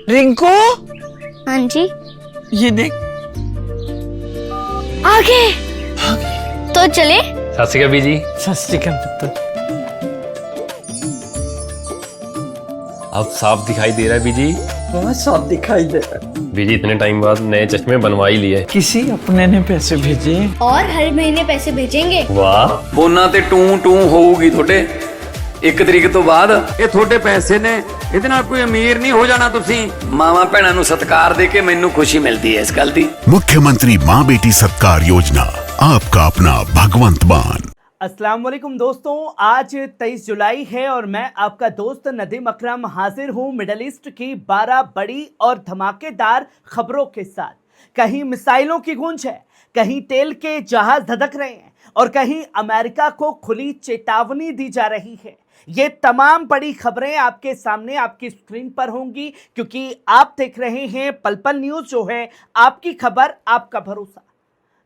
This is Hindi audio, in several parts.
रिंकू, हाँ जी। ये देख। आगे तो चले। सत श्री अकाल बीजी। सत श्री अकाल पुत्र। अब साफ दिखाई दे रहा है बीजी। बहुत साफ दिखाई दे रहा है। बीजी इतने टाइम बाद नए चश्मे बनवा ही लिए। किसी अपने ने पैसे भेजे और हर महीने पैसे भेजेंगे। वाह। ਫੋਨਾਂ ਤੇ ਟੂ ਟੂ ਹੋਊਗੀ ਤੁਹਾਡੇ 1 ਤਰੀਕ ਤੋਂ ਬਾਅਦ। ਇਹ ਤੁਹਾਡੇ ਪੈਸੇ ਨੇ, ਇਹਦੇ ਨਾਲ ਕੋਈ ਅਮੀਰ ਨਹੀਂ ਹੋ ਜਾਣਾ ਤੁਸੀਂ। ਮਾਵਾਂ ਭੈਣਾਂ ਨੂੰ ਸਤਿਕਾਰ ਦੇ ਕੇ ਮੈਨੂੰ ਖੁਸ਼ੀ ਮਿਲਦੀ ਹੈ ਇਸ ਗੱਲ ਦੀ। मुख्यमंत्री माँ बेटी सत्कार योजना, आपका अपना भगवंत मान। अस्सलाम वालेकुम दोस्तों, आज 23 जुलाई है और मैं आपका दोस्त नदीम अकरम हाजिर हूँ मिडल ईस्ट की 12 बड़ी और धमाकेदार खबरों के साथ। कहीं मिसाइलों की गूंज है, कहीं तेल के जहाज धधक रहे हैं और कहीं अमेरिका को खुली चेतावनी दी जा रही है। ये तमाम बड़ी खबरें आपके सामने आपकी स्क्रीन पर होंगी क्योंकि आप देख रहे हैं पल पल न्यूज़, जो है आपकी खबर आपका भरोसा।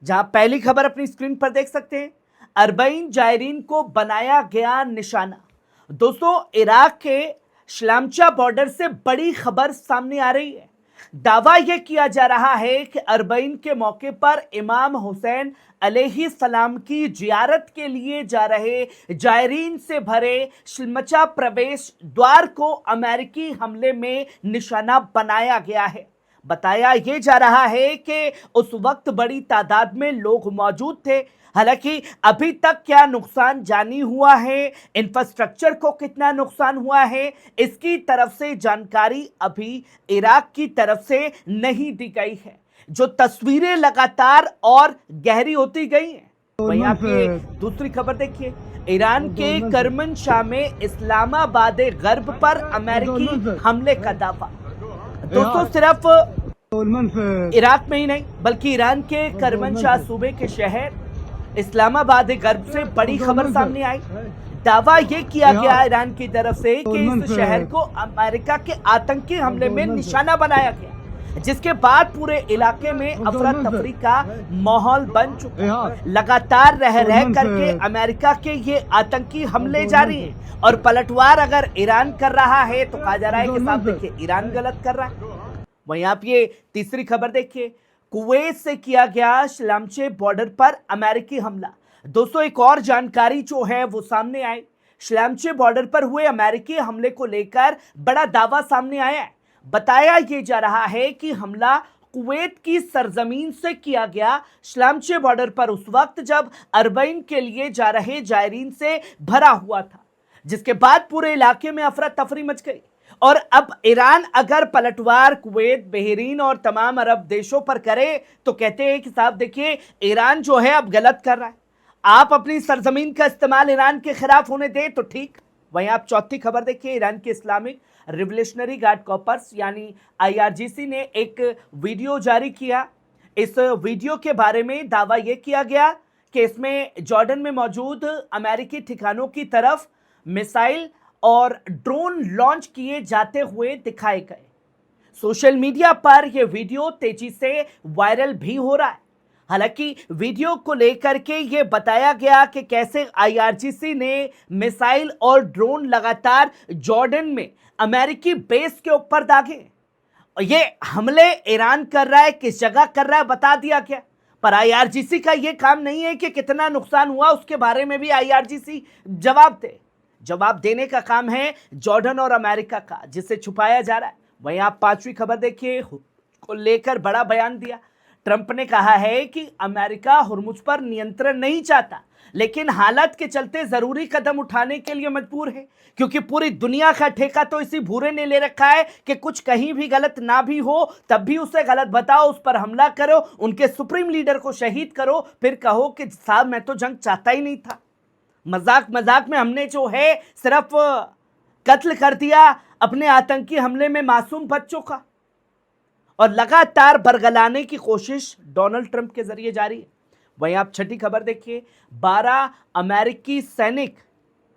जहां पहली खबर अपनी स्क्रीन पर देख सकते हैं, अरबईन जायरीन को बनाया गया निशाना। दोस्तों, इराक के शलामचा बॉर्डर से बड़ी खबर सामने आ रही है। दावा यह किया जा रहा है कि अरबईन के मौके पर इमाम हुसैन अलैहि सलाम की जियारत के लिए जा रहे जायरीन से भरे शलमचा प्रवेश द्वार को अमेरिकी हमले में निशाना बनाया गया है। बताया यह जा रहा है कि उस वक्त बड़ी तादाद में लोग मौजूद थे। हालांकि अभी तक क्या नुकसान जानी हुआ है, इंफ्रास्ट्रक्चर को कितना नुकसान हुआ है, इसकी तरफ से जानकारी अभी इराक की तरफ से नहीं दी गई है। जो तस्वीरें लगातार और गहरी होती गई हैं। वहीं आप ये दूसरी खबर देखिए, ईरान के करमनशाह में इस्लामाबाद गर्ब पर अमेरिकी हमले का दावा। दोस्तों, सिर्फ इराक में ही नहीं बल्कि ईरान के करमनशाह सूबे के शहर इस्लामाबाद गर्ब से बड़ी खबर सामने आई। दावा यह किया गया ईरान की तरफ से कि इस शहर को अमेरिका के आतंकी हमले में निशाना बनाया गया, जिसके बाद पूरे इलाके में अफरा तफरी का माहौल बन चुका है। लगातार रह करके अमेरिका के ये आतंकी हमले जारी हैं और पलटवार अगर ईरान कर रहा है तो कहा जा रहा है कि साहब देखिए ईरान गलत कर रहा है। वहीं आप ये तीसरी खबर देखिए, कुवैत से किया गया शलामचे बॉर्डर पर अमेरिकी हमला। दोस्तों, एक और जानकारी जो है वो सामने आई। शलामचे बॉर्डर पर हुए अमेरिकी हमले को लेकर बड़ा दावा सामने आया है। बताया यह जा रहा है कि हमला कुवैत की सरजमीन से किया गया शलामचे बॉर्डर पर उस वक्त जब अरबईन के लिए जा रहे जायरीन से भरा हुआ था, जिसके बाद पूरे इलाके में अफरा तफरी मच गई। और अब ईरान अगर पलटवार कुवैत, बहरीन और तमाम अरब देशों पर करे तो कहते हैं कि साहब देखिए ईरान जो है अब गलत कर रहा है, आप अपनी सरजमीन का इस्तेमाल ईरान के खिलाफ होने दें तो ठीक। वहीं आप चौथी खबर देखिए, ईरान के इस्लामिक रिवोल्यूशनरी गार्ड कॉर्प्स यानी IRGC ने एक वीडियो जारी किया। इस वीडियो के बारे में दावा यह किया गया कि इसमें जॉर्डन में मौजूद अमेरिकी ठिकानों की तरफ मिसाइल और ड्रोन लॉन्च किए जाते हुए दिखाए गए। सोशल मीडिया पर यह वीडियो तेजी से वायरल भी हो रहा है। हालांकि वीडियो को लेकर के यह बताया गया कि कैसे IRGC ने मिसाइल और ड्रोन लगातार जॉर्डन में अमेरिकी बेस के ऊपर दागे। और ये हमले ईरान कर रहा है, किस जगह कर रहा है बता दिया गया, पर IRGC का यह काम नहीं है कि कितना नुकसान हुआ उसके बारे में भी IRGC जवाब दे। जवाब देने का काम है जॉर्डन और अमेरिका का, जिसे छुपाया जा रहा है। वहीं आप पांचवी खबर देखिए, को लेकर बड़ा बयान दिया। ट्रंप ने कहा है कि अमेरिका हुर्मुज पर नियंत्रण नहीं चाहता, लेकिन हालत के चलते जरूरी कदम उठाने के लिए मजबूर है, क्योंकि पूरी दुनिया का ठेका तो इसी भूरे ने ले रखा है कि कुछ कहीं भी गलत ना भी हो तब भी उसे गलत बताओ, उस पर हमला करो, उनके सुप्रीम लीडर को शहीद करो, फिर कहो कि साहब मैं तो जंग चाहता ही नहीं था। मजाक मजाक में हमने जो है सिर्फ कत्ल कर दिया अपने आतंकी हमले में मासूम बच्चों का। और लगातार बरगलाने की कोशिश डोनाल्ड ट्रंप के जरिए जारी है। वहीं आप छठी खबर देखिए, 12 अमेरिकी सैनिक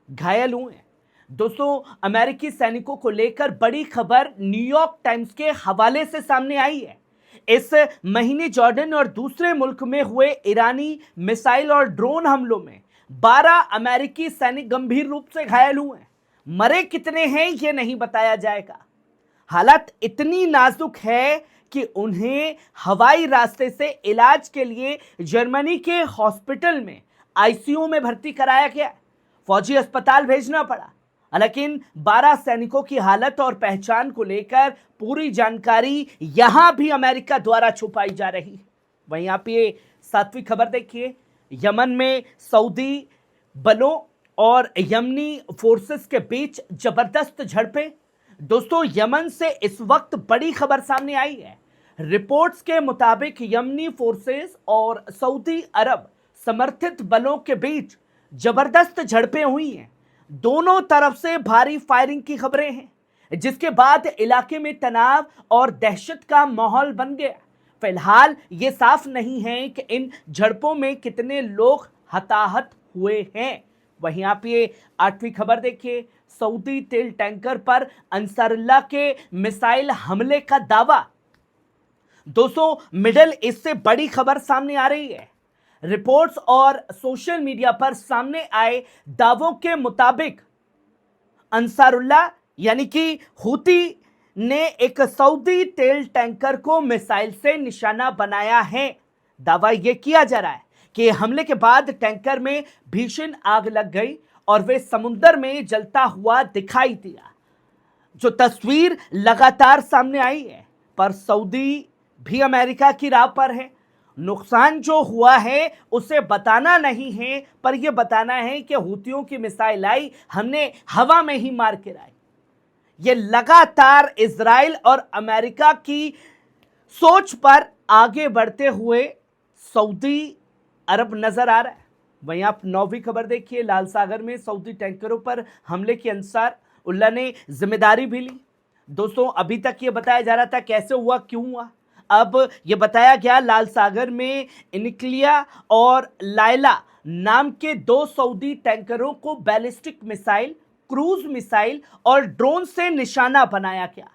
घायल हुए हैं। दोस्तों, अमेरिकी सैनिकों को लेकर बड़ी खबर न्यूयॉर्क टाइम्स के हवाले से सामने आई है। इस महीने जॉर्डन और दूसरे मुल्क में हुए ईरानी मिसाइल और ड्रोन हमलों में 12 अमेरिकी सैनिक गंभीर रूप से घायल हुए हैं। मरे कितने हैं ये नहीं बताया जाएगा। हालत इतनी नाजुक है कि उन्हें हवाई रास्ते से इलाज के लिए जर्मनी के हॉस्पिटल में आईसीयू में भर्ती कराया गया। फौजी अस्पताल भेजना पड़ा। लेकिन 12 सैनिकों की हालत और पहचान को लेकर पूरी जानकारी यहां भी अमेरिका द्वारा छुपाई जा रही है। वहीं आप ये 7वीं खबर देखिए, यमन में सऊदी बलों और यमनी फोर्सेस के बीच जबरदस्त झड़पें। दोस्तों, यमन से इस वक्त बड़ी खबर सामने आई है। रिपोर्ट्स के मुताबिक यमनी फोर्सेस और सऊदी अरब समर्थित बलों के बीच जबरदस्त झड़पें हुई हैं। दोनों तरफ से भारी फायरिंग की खबरें हैं, जिसके बाद इलाके में तनाव और दहशत का माहौल बन गया। फिलहाल ये साफ नहीं है कि इन झड़पों में कितने लोग हताहत हुए हैं। वहीं आप ये 8वीं खबर देखिए, सऊदी तेल टैंकर पर अंसारुल्लाह के मिसाइल हमले का दावा। दोस्तों, मिडल ईस्ट से बड़ी खबर सामने आ रही है। रिपोर्ट्स और सोशल मीडिया पर सामने आए दावों के मुताबिक अंसारुल्लाह यानी कि हूती ने एक सऊदी तेल टैंकर को मिसाइल से निशाना बनाया है। दावा यह किया जा रहा है कि हमले के बाद टैंकर में भीषण आग लग गई और वे समुद्र में जलता हुआ दिखाई दिया। जो तस्वीर लगातार सामने आई है, पर सऊदी भी अमेरिका की राह पर है। नुकसान जो हुआ है उसे बताना नहीं है, पर यह बताना है कि हूतियों की मिसाइल आई, हमने हवा में ही मार के लाई। ये लगातार इजराइल और अमेरिका की सोच पर आगे बढ़ते हुए सऊदी अरब नजर आ रहा है। वहीं आप 9वीं खबर देखिए, लाल सागर में सऊदी टैंकरों पर हमले की अंसारुल्लाह ने जिम्मेदारी भी ली। दोस्तों, अभी तक ये बताया जा रहा था कैसे हुआ, क्यों हुआ। अब ये बताया गया लाल सागर में इनिक्लिया और लायला नाम के 2 सऊदी टैंकरों को बैलिस्टिक मिसाइल, क्रूज मिसाइल और ड्रोन से निशाना बनाया गया।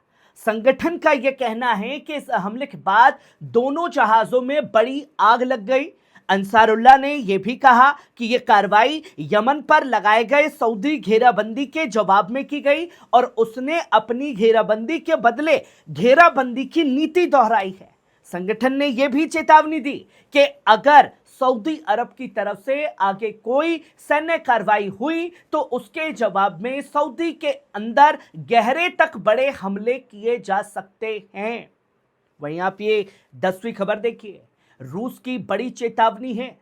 संगठन का यह कहना है कि इस हमले के बाद दोनों जहाजों में बड़ी आग लग गई। अंसारुल्लाह ने यह भी कहा कि यह कार्रवाई यमन पर लगाए गए सऊदी घेराबंदी के जवाब में की गई और उसने अपनी घेराबंदी के बदले घेराबंदी की नीति दोहराई है। संगठन ने यह भी चेतावनी दी कि अगर सऊदी अरब की तरफ से आगे कोई सैन्य कार्रवाई हुई तो उसके जवाब में सऊदी के अंदर गहरे तक बड़े हमले किए जा सकते हैं। वहीं आप ये 10वीं खबर देखिए, रूस की बड़ी चेतावनी है।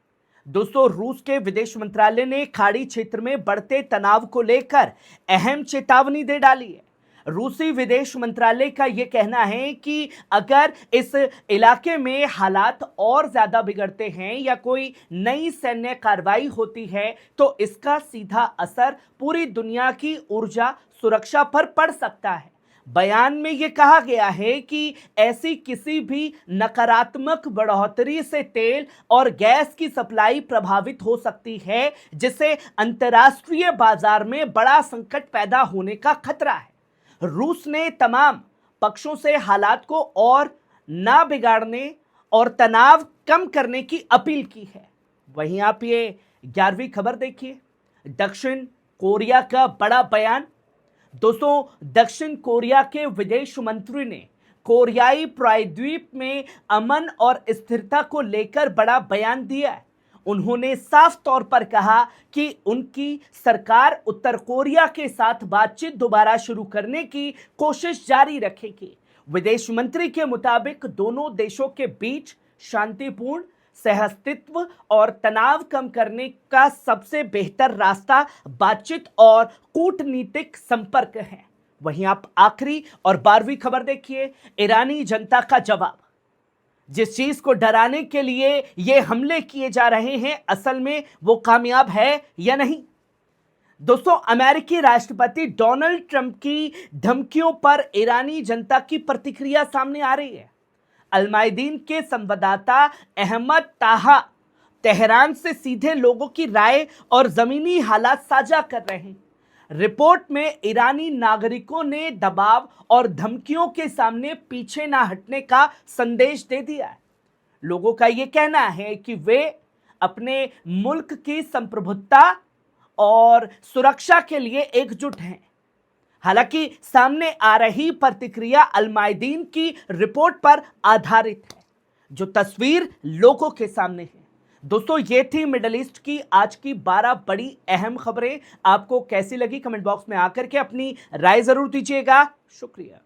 दोस्तों, रूस के विदेश मंत्रालय ने खाड़ी क्षेत्र में बढ़ते तनाव को लेकर अहम चेतावनी दे डाली है। रूसी विदेश मंत्रालय का यह कहना है कि अगर इस इलाके में हालात और ज्यादा बिगड़ते हैं या कोई नई सैन्य कार्रवाई होती है तो इसका सीधा असर पूरी दुनिया की ऊर्जा सुरक्षा पर पड़ सकता है। बयान में यह कहा गया है कि ऐसी किसी भी नकारात्मक बढ़ोतरी से तेल और गैस की सप्लाई प्रभावित हो सकती है, जिससे अंतर्राष्ट्रीय बाजार में बड़ा संकट पैदा होने का खतरा है। रूस ने तमाम पक्षों से हालात को और ना बिगाड़ने और तनाव कम करने की अपील की है। वहीं आप ये 11वीं खबर देखिए, दक्षिण कोरिया का बड़ा बयान। दोस्तों, दक्षिण कोरिया के विदेश मंत्री ने कोरियाई प्रायद्वीप में अमन और स्थिरता को लेकर बड़ा बयान दिया है। उन्होंने साफ तौर पर कहा कि उनकी सरकार उत्तर कोरिया के साथ बातचीत दोबारा शुरू करने की कोशिश जारी रखेगी। विदेश मंत्री के मुताबिक दोनों देशों के बीच शांतिपूर्ण सहअस्तित्व और तनाव कम करने का सबसे बेहतर रास्ता बातचीत और कूटनीतिक संपर्क है। वहीं आप आखिरी और 12वीं खबर देखिए, ईरानी जनता का जवाब। जिस चीज को डराने के लिए ये हमले किए जा रहे हैं, असल में वो कामयाब है या नहीं। दोस्तों, अमेरिकी राष्ट्रपति डोनाल्ड ट्रंप की धमकियों पर ईरानी जनता की प्रतिक्रिया सामने आ रही है। अलमायदीन के संवाददाता अहमद ताहा तेहरान से सीधे लोगों की राय और जमीनी हालात साझा कर रहे हैं। रिपोर्ट में ईरानी नागरिकों ने दबाव और धमकियों के सामने पीछे ना हटने का संदेश दे दिया है। लोगों का यह कहना है कि वे अपने मुल्क की संप्रभुता और सुरक्षा के लिए एकजुट हैं। हालांकि सामने आ रही प्रतिक्रिया अलमायदीन की रिपोर्ट पर आधारित है, जो तस्वीर लोगों के सामने है। दोस्तों, ये थी मिडल ईस्ट की आज की 12 बड़ी अहम खबरें। आपको कैसी लगी कमेंट बॉक्स में आकर के अपनी राय जरूर दीजिएगा। शुक्रिया।